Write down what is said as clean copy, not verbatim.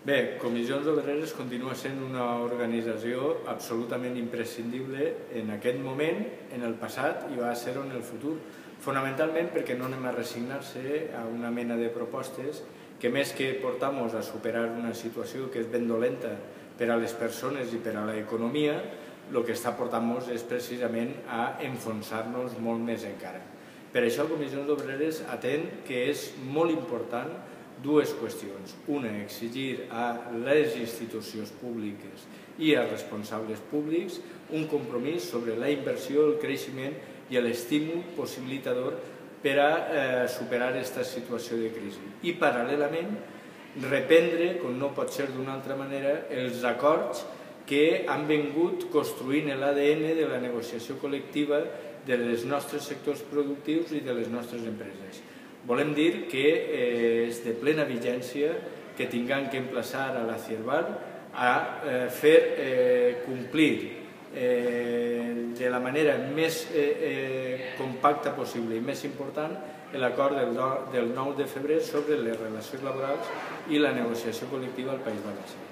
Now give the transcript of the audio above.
Bé, Comissions Obreres continua sent una organització absolutament imprescindible en aquest moment, en el passat i va ser-ho en el futur. Fonamentalment perquè no anem a resignar-se a una mena de propostes que més que portar-nos a superar una situació que és ben dolenta per a les persones i per a l'economia, el que està portant-nos és precisament a enfonsar-nos molt més encara. Per això Comissions Obreres atén que és molt important dues qüestions. Una, exigir a les institucions públiques i als responsables públics un compromís sobre la inversió, el creixement i l'estímul possibilitador per a superar aquesta situació de crisi. I, paral·lelament, reprendre, com no pot ser d'una altra manera, els acords que han vingut construint l'ADN de la negociació col·lectiva dels nostres sectors productius i de les nostres empreses. Volem dir que és de plena vigència que tinguem que emplaçar a la CIERVAL a fer complir de la manera més compacta possible i més important l'acord del 9 de febrer sobre les relacions laborals i la negociació col·lectiva al País Valencià.